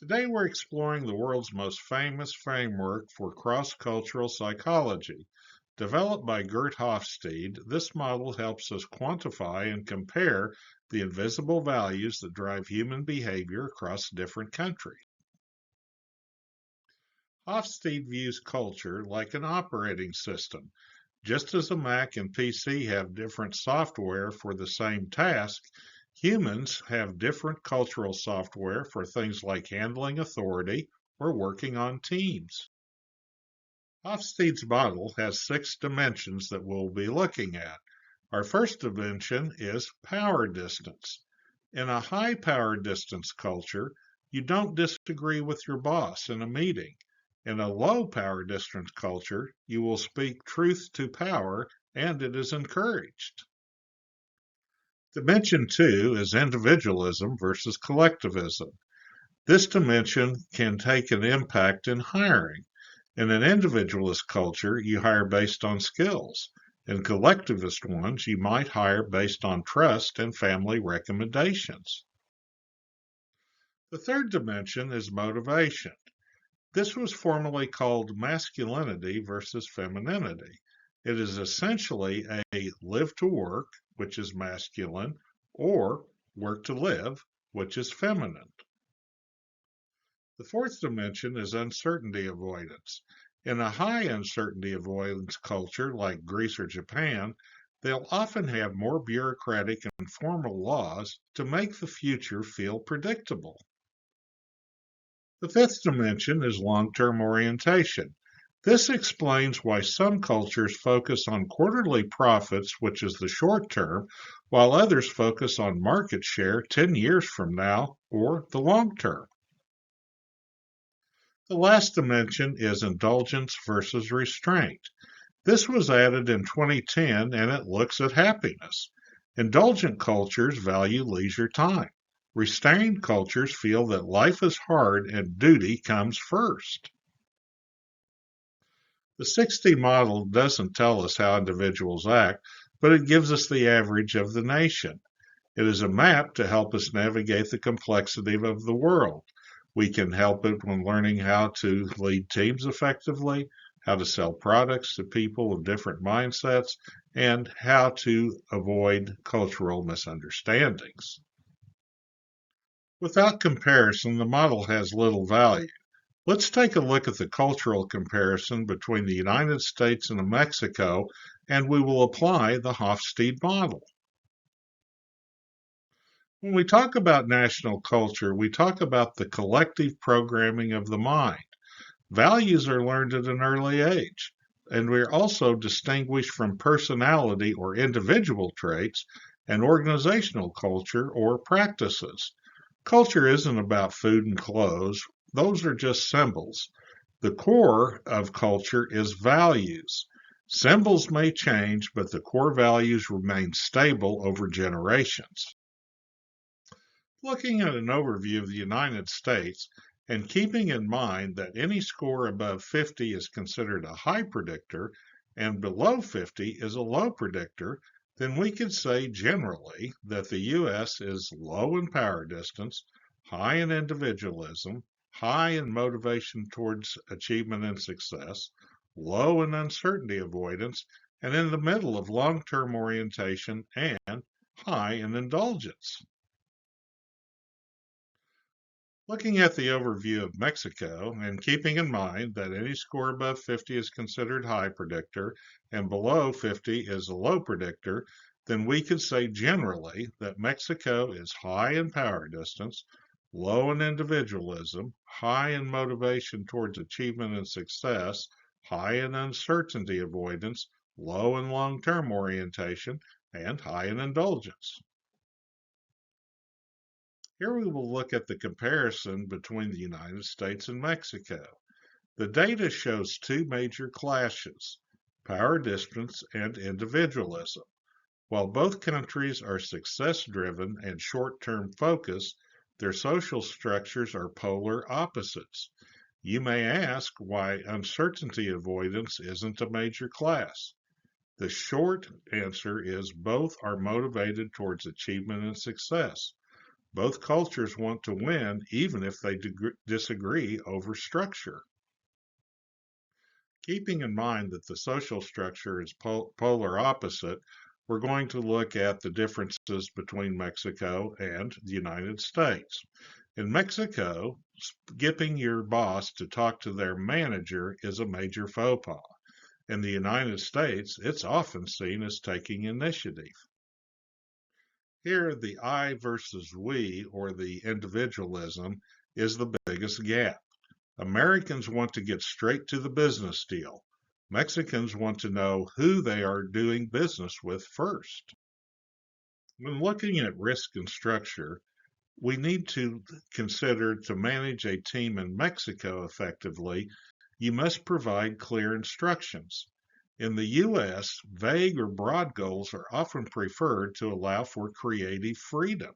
Today we're exploring the world's most famous framework for cross-cultural psychology. Developed by Gert Hofstede, this model helps us quantify and compare the invisible values that drive human behavior across different countries. Hofstede views culture like an operating system. Just as a Mac and PC have different software for the same task, humans have different cultural software for things like handling authority or working on teams. Hofstede's model has 6 dimensions that we'll be looking at. Our first dimension is power distance. In a high power distance culture, you don't disagree with your boss in a meeting. In a low power distance culture, you will speak truth to power and it is encouraged. Dimension 2 is individualism versus collectivism. This dimension can take an impact in hiring. In an individualist culture, you hire based on skills. In collectivist ones, you might hire based on trust and family recommendations. The third dimension is motivation. This was formerly called masculinity versus femininity. It is essentially a live to work, which is masculine, or work to live, which is feminine. The fourth dimension is uncertainty avoidance. In a high uncertainty avoidance culture like Greece or Japan, they'll often have more bureaucratic and formal laws to make the future feel predictable. The fifth dimension is long-term orientation. This explains why some cultures focus on quarterly profits, which is the short term, while others focus on market share 10 years from now or the long term. The last dimension is indulgence versus restraint. This was added in 2010 and it looks at happiness. Indulgent cultures value leisure time. Restrained cultures feel that life is hard and duty comes first. The 60 model doesn't tell us how individuals act, but it gives us the average of the nation. It is a map to help us navigate the complexity of the world. We can help it when learning how to lead teams effectively, how to sell products to people of different mindsets, and how to avoid cultural misunderstandings. Without comparison, the model has little value. Let's take a look at the cultural comparison between the United States and Mexico, and we will apply the Hofstede model. When we talk about national culture, we talk about the collective programming of the mind. Values are learned at an early age, and we're also distinguished from personality or individual traits and organizational culture or practices. Culture isn't about food and clothes. Those are just symbols. The core of culture is values. Symbols may change, but the core values remain stable over generations. Looking at an overview of the United States, and keeping in mind that any score above 50 is considered a high predictor and below 50 is a low predictor, then we could say generally that the U.S. is low in power distance, high in individualism, high in motivation towards achievement and success, low in uncertainty avoidance, and in the middle of long-term orientation and high in indulgence. Looking at the overview of Mexico and keeping in mind that any score above 50 is considered high predictor and below 50 is a low predictor, then we could say generally that Mexico is high in power distance, low in individualism, high in motivation towards achievement and success, high in uncertainty avoidance, low in long-term orientation, and high in indulgence. Here we will look at the comparison between the United States and Mexico. The data shows 2 major clashes, power distance and individualism. While both countries are success-driven and short-term focused, their social structures are polar opposites. You may ask why uncertainty avoidance isn't a major class. The short answer is both are motivated towards achievement and success. Both cultures want to win, even if they disagree over structure. Keeping in mind that the social structure is polar opposite, we're going to look at the differences between Mexico and the United States. In Mexico, skipping your boss to talk to their manager is a major faux pas. In the United States, it's often seen as taking initiative. Here, the I versus we, or the individualism, is the biggest gap. Americans want to get straight to the business deal. Mexicans want to know who they are doing business with first. When looking at risk and structure, we need to consider to manage a team in Mexico effectively, you must provide clear instructions. In the US, vague or broad goals are often preferred to allow for creative freedom.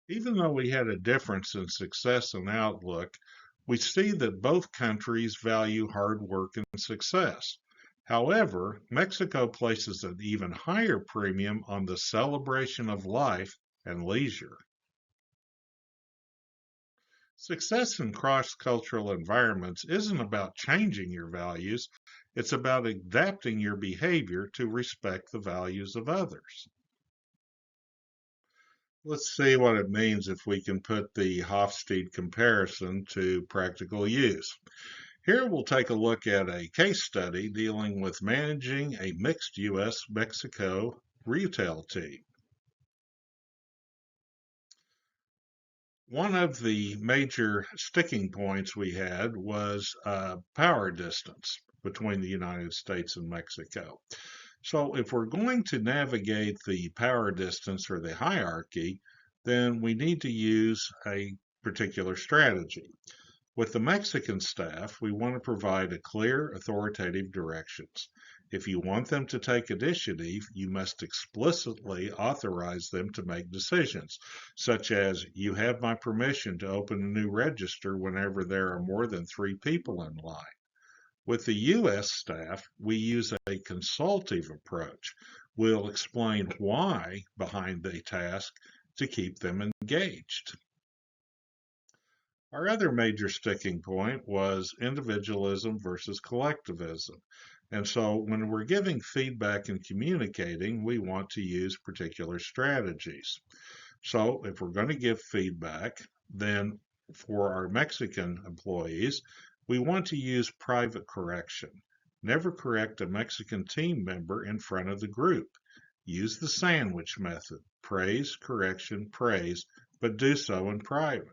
Even though we had a difference in success and outlook, we see that both countries value hard work and success. However, Mexico places an even higher premium on the celebration of life and leisure. Success in cross-cultural environments isn't about changing your values, it's about adapting your behavior to respect the values of others. Let's see what it means if we can put the Hofstede comparison to practical use. Here we'll take a look at a case study dealing with managing a mixed U.S.-Mexico retail team. One of the major sticking points we had was power distance between the United States and Mexico. So if we're going to navigate the power distance or the hierarchy, then we need to use a particular strategy. With the Mexican staff, we want to provide a clear, authoritative directions. If you want them to take initiative, you must explicitly authorize them to make decisions, such as, you have my permission to open a new register whenever there are more than 3 people in line. With the U.S. staff, we use a consultative approach. We'll explain why behind the task to keep them engaged. Our other major sticking point was individualism versus collectivism. And so when we're giving feedback and communicating, we want to use particular strategies. So if we're going to give feedback, then for our Mexican employees, we want to use private correction. Never correct a Mexican team member in front of the group. Use the sandwich method. Praise, correction, praise, but do so in private.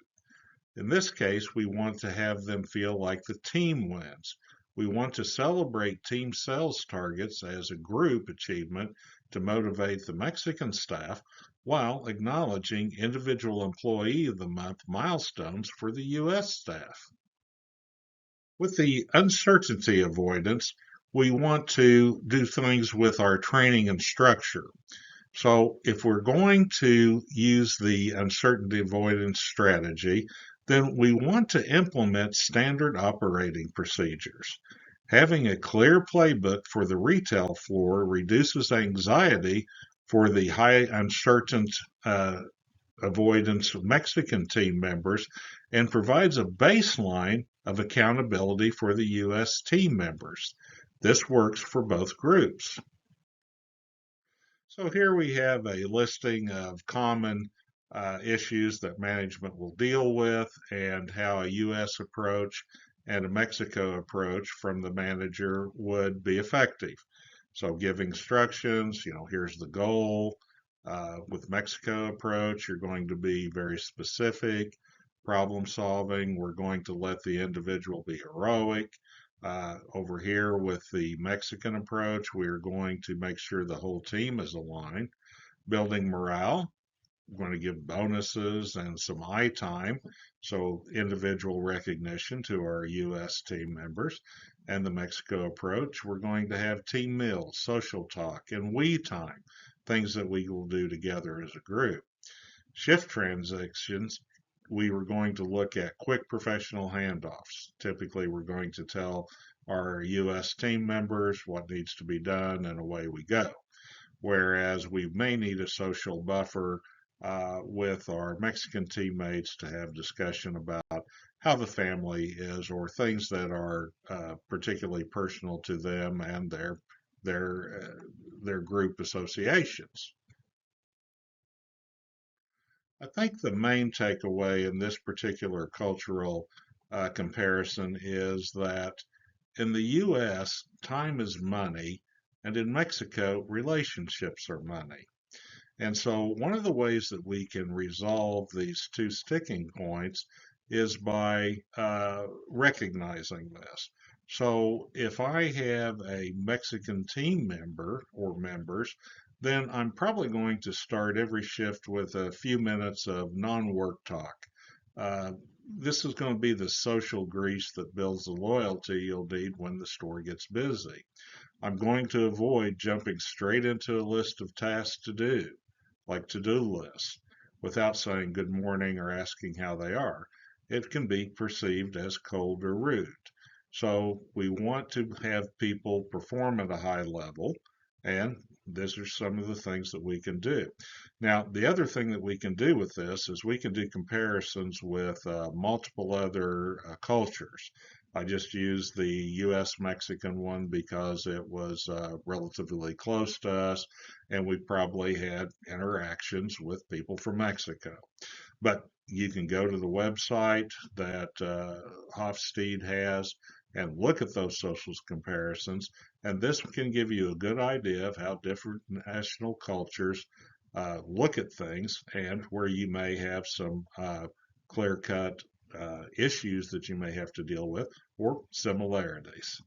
In this case, we want to have them feel like the team wins. We want to celebrate team sales targets as a group achievement to motivate the Mexican staff while acknowledging individual employee of the month milestones for the U.S. staff. With the uncertainty avoidance, we want to do things with our training and structure. So if we're going to use the uncertainty avoidance strategy, then we want to implement standard operating procedures. Having a clear playbook for the retail floor reduces anxiety for the high uncertain avoidance of Mexican team members and provides a baseline of accountability for the U.S. team members. This works for both groups. So here we have a listing of common issues that management will deal with and how a U.S. approach and a Mexico approach from the manager would be effective. So giving instructions, here's the goal. With Mexico approach, you're going to be very specific. Problem solving, we're going to let the individual be heroic. Over here with the Mexican approach, we're going to make sure the whole team is aligned. Building morale, we're going to give bonuses and some eye time, so individual recognition to our U.S. team members. And the Mexico approach, we're going to have team meals, social talk, and we time, things that we will do together as a group. Shift transitions, we were going to look at quick professional handoffs. Typically, we're going to tell our U.S. team members what needs to be done, and away we go. Whereas we may need a social buffer with our Mexican teammates to have discussion about how the family is or things that are particularly personal to them and their their group associations. I think the main takeaway in this particular cultural comparison is that in the US, time is money, and in Mexico, relationships are money. And so, one of the ways that we can resolve these two sticking points is by recognizing this. So, if I have a Mexican team member or members, then I'm probably going to start every shift with a few minutes of non work talk. Uh, this is going to be the social grease that builds the loyalty you'll need when the store gets busy. I'm going to avoid jumping straight into a list of tasks to do, like to-do lists, without saying good morning or asking how they are. It can be perceived as cold or rude. So we want to have people perform at a high level, and these are some of the things that we can do. Now, the other thing that we can do with this is we can do comparisons with multiple other cultures. I just used the US Mexican one because it was relatively close to us, and we probably had interactions with people from Mexico. But you can go to the website that Hofstede has and look at those social comparisons, and this can give you a good idea of how different national cultures look at things and where you may have some clear cut issues that you may have to deal with or similarities.